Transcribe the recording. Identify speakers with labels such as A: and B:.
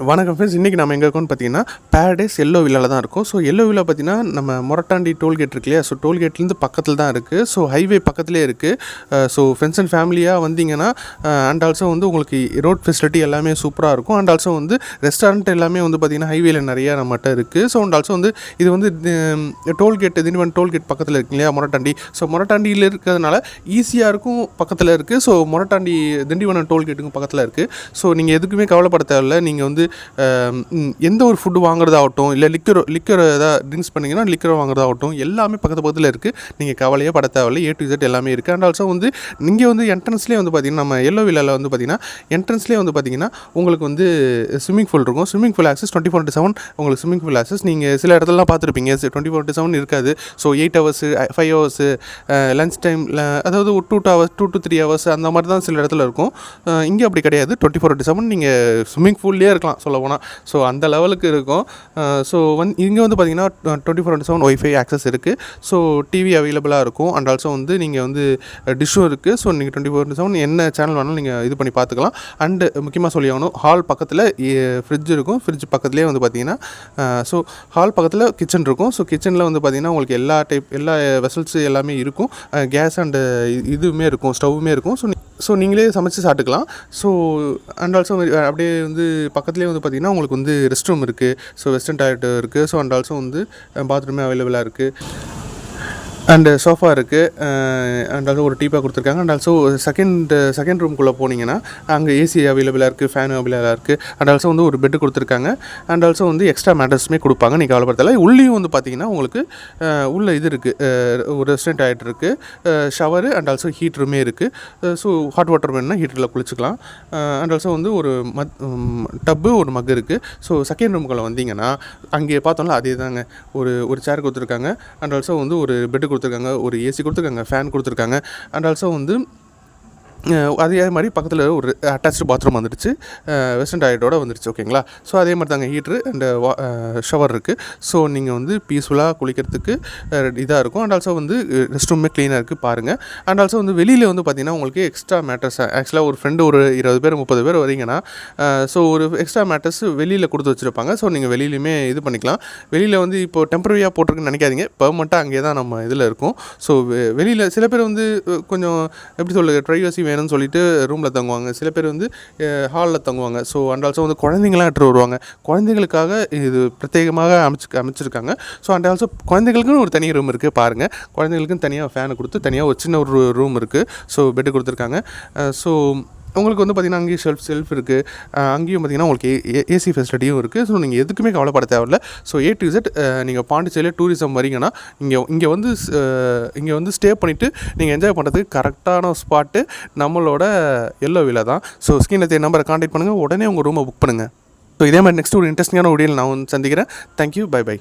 A: வணக்கம் ஃப்ரெண்ட்ஸ். இன்றைக்கி நம்ம எங்கே இருக்கோம்னு பார்த்தீங்கன்னா பேரடைஸ் எல்லோ வில்லாவில் தான் இருக்கும். ஸோ எல்லோ வில்லா பார்த்தீங்கன்னா நம்ம மொரட்டாண்டி டோல்கேட் இருக்கு இல்லையா, ஸோ டோல்கேட்லேருந்து பக்கத்தில் தான் இருக்குது. ஸோ ஹைவே பக்கத்துலேயே இருக்குது. ஸோ ஃப்ரெண்ட்ஸ் அண்ட் ஃபேமிலியாக வந்தீங்கன்னா அண்ட் ஆல்சோ வந்து உங்களுக்கு ரோட் ஃபெசிலிட்டி எல்லாமே சூப்பராக இருக்கும். அண்ட் ஆல்சோ வந்து ரெஸ்டாரண்ட் எல்லாமே வந்து பார்த்திங்கன்னா ஹைவேல நிறையா நம்மகிட்ட இருக்குது. ஸோ அண்ட் ஆல்சோ வந்து இது வந்து டோல்கேட் திண்டிவனம் டோல்கேட் பக்கத்தில் இருக்கு இல்லையா மொரட்டாண்டி. ஸோ மொரட்டாண்டியில் இருக்கிறதுனால ஈஸியாக இருக்கும், பக்கத்தில் இருக்குது. ஸோ மொரட்டாண்டி திண்டிவனம் டோல்கேட்டுக்கும் பக்கத்தில் இருக்குது. ஸோ நீங்கள் எதுக்குமே கவலைப்பட தேவையில்லை. நீங்கள் வந்து எந்த ஒரு ஃபுட்டு வாங்குறதாகட்டும், இல்லை லிக்கர் ஏதாவது ட்ரிங்க்ஸ் பண்ணிங்கன்னா லிக்கர் வாங்குறதாகட்டும் எல்லாமே பக்கத்தில் இருக்குது. நீங்கள் கவலையே பட தேவையில்லை. A to Z எல்லாமே இருக்குது. அண்ட் ஆல்சோ வந்து நீங்கள் வந்து என்ட்ரன்ஸ்லேயே வந்து பார்த்திங்கன்னா நம்ம எல்லோ வில்லாவில் வந்து பார்த்திங்கன்னா என்ட்ரன்ஸ்லேயே வந்து பார்த்திங்கன்னா உங்களுக்கு வந்து ஸ்விம்மிங் பூல் இருக்கும். ஸ்விம்மிங் பூல் ஆக்சஸ் 24/7 உங்களுக்கு ஸ்விம்மிங் பூல் ஆக்சஸ். நீங்கள் சில இடத்துலலாம் பார்த்துருப்பீங்க 24/7 இருக்காது. So 8 hours 5 hours lunch time, அதாவது ஒரு 2 to 3 hours அந்த மாதிரி தான் சில இடத்துல இருக்கும். இங்கே அப்படி கிடையாது. 24/7 நீங்கள் ஸ்விம்மிங் பூல்லேயே இருக்கலாம் சொல்ல போனால். ஸோ அந்த லெவலுக்கு இருக்கும். ஸோ இங்கே வந்து பார்த்திங்கன்னா 24/7 ஒய்ஃபை ஆக்சஸ் இருக்குது. ஸோ டிவி அவைலபிளாக இருக்கும். அண்ட் ஆல்சோ வந்து நீங்கள் வந்து டிஷ்ஷும் இருக்குது. ஸோ நீங்கள் 24/7 என்ன சேனல் வேணாலும் நீங்கள் இது பண்ணி பார்த்துக்கலாம். அண்டு முக்கியமாக சொல்லி ஆகணும், ஹால் பக்கத்தில் ஃப்ரிட்ஜ் இருக்கும். ஃப்ரிட்ஜ் பக்கத்துலேயே வந்து பார்த்திங்கன்னா ஸோ ஹால் பக்கத்தில் கிச்சன் இருக்கும். ஸோ கிச்சனில் வந்து பார்த்திங்கன்னா உங்களுக்கு எல்லா வெசல்ஸ் எல்லாமே இருக்கும். கேஸ் அண்டு இதுவுமே இருக்கும், ஸ்டவ்வுமே இருக்கும். ஸோ நீங்களே சமைச்சு சாப்பிட்டுக்கலாம். ஸோ அண்ட் ஆல்சோ அப்படியே வந்து பக்கத்துலேயே வந்து பார்த்திங்கன்னா உங்களுக்கு வந்து ரெஸ்ட் ரூம் இருக்குது. ஸோ வெஸ்டர்ன் டாய்லெட் இருக்குது. ஸோ அண்ட் ஆல்சோ வந்து பாத்ரூமே அவைலபிளாக இருக்குது. அண்டு சோஃபா இருக்குது. அண்ட் ஆல்சோ ஒரு டீப்பாக கொடுத்துருக்காங்க. அண்ட் ஆல்சோ செகண்ட் ரூம்குள்ளே போனீங்கன்னா அங்கே ஏசி அவைலபிளாக இருக்குது, ஃபேன் அவைலபிளாக இருக்குது. அண்ட் ஆல்சோ வந்து ஒரு பெட்டு கொடுத்துருக்காங்க. அண்ட் ஆல்சோ வந்து எக்ஸ்ட்ரா மேட்டர்ஸுமே கொடுப்பாங்க, நீங்கள் கவலைப்படுத்தலை. உள்ளேயும் வந்து பார்த்திங்கன்னா உங்களுக்கு உள்ள இது இருக்குது, ஒரு ரெஸ்டாரண்ட் ஆகிட்டு இருக்குது, ஷவரு அண்ட் ஆல்சோ ஹீட்டருமே இருக்குது. ஸோ ஹாட் வாட்டர் வேணுன்னா ஹீட்டரில் குளிச்சுக்கலாம். அண்ட் ஆல்சோ வந்து ஒரு டப்பு ஒரு மக் இருக்குது. ஸோ செகண்ட் ரூமுக்குள்ளே வந்தீங்கன்னா அங்கே பார்த்தோம்னா அதே தாங்க, ஒரு சேர் கொடுத்துருக்காங்க. அண்ட் ஆல்சோ வந்து ஒரு பெட்டு கொடுத்துருக்காங்க, ஒரு ஏசி கொடுத்துருக்காங்க, ஃபேன் கொடுத்துருக்காங்க. அண்ட் ஆல்சோ வந்து அதே மாதிரி பக்கத்தில் ஒரு அட்டாச்சு பாத்ரூம் வந்துடுச்சு, வெஸ்டர்ன் டாய்லெட்டோட வந்துடுச்சு. ஓகேங்களா. ஸோ அதே மாதிரி தாங்க ஹீட்ரு அண்டு ஷவர் இருக்குது. ஸோ நீங்கள் வந்து பீஸ்ஃபுல்லாக குளிக்கிறதுக்கு இதாக இருக்கும். அண்ட் ஆல்சோ வந்து ரெஸ்ட் ரூமே க்ளீனாக இருக்குது பாருங்கள். அண்ட் ஆல்சோ வந்து வெளியில் வந்து பார்த்திங்கன்னா உங்களுக்கு எக்ஸ்ட்ரா மேட்டர்ஸ், ஆக்சுவலாக ஒரு ஃப்ரெண்டு ஒரு 20 பேர் 30 பேர் வரீங்கன்னா ஸோ ஒரு எக்ஸ்ட்ரா மேட்டர்ஸ் வெளியில் கொடுத்து வச்சுருப்பாங்க. ஸோ நீங்கள் வெளியிலையுமே இது பண்ணிக்கலாம். வெளியில் வந்து இப்போது டெம்பரரியாக போட்டிருக்குன்னு நினைக்காதீங்க, பெர்மனெண்ட்டாக அங்கே தான் நம்ம இதில் இருக்கும். ஸோ வெளியில் சில பேர் வந்து கொஞ்சம் எப்படி சொல்லுங்கள் ப்ரைவசி வேணும்னு சொல்லிட்டு ரூமில் தங்குவாங்க. சில பேர் வந்து ஹாலில் தங்குவாங்க. ஸோ அண்ட் ஆல்சோ வந்து குழந்தைங்களாம் எடுத்து வருவாங்க. குழந்தைங்களுக்காக இது பிரத்யேகமாக அமைச்சிருக்காங்க. ஸோ அண்ட் ஆல்சோ குழந்தைங்களுக்குன்னு ஒரு தனி ரூம் இருக்குது பாருங்கள். குழந்தைங்களுக்குன்னு தனியாக ஃபேனை கொடுத்து தனியாக ஒரு சின்ன ஒரு ரூம் இருக்குது. ஸோ பெட்டு கொடுத்துருக்காங்க. ஸோ உங்களுக்கு வந்து பார்த்திங்கன்னா அங்கேயும் செல்ஃப் இருக்குது. அங்கேயும் பார்த்திங்கன்னா உங்களுக்கு ஏசி ஃபெசிலிட்டியும் இருக்குது. ஸோ நீங்கள் எதுக்குமே கவலைப்பட தேவையில்ல. ஸோ A to Z நீங்கள் பாண்டிச்சேரியில் டூரிசம் வரீங்கன்னா இங்கே வந்து ஸ்டே பண்ணிவிட்டு நீங்கள் என்ஜாய் பண்ணுறதுக்கு கரெக்டான ஸ்பாட்டு நம்மளோட எல்லோ வில்லா தான். ஸோ ஸ்க்ரீனில் நம்பரை கான்டாக்ட் பண்ணுங்கள், உடனே உங்கள் ரூமை புக் பண்ணுங்கள். ஸோ இதே மாதிரி நெக்ஸ்ட் ஒரு இன்ட்ரெஸ்டிங்கான வீடியோவில் நான் சந்திக்கிறேன். Thank you, by.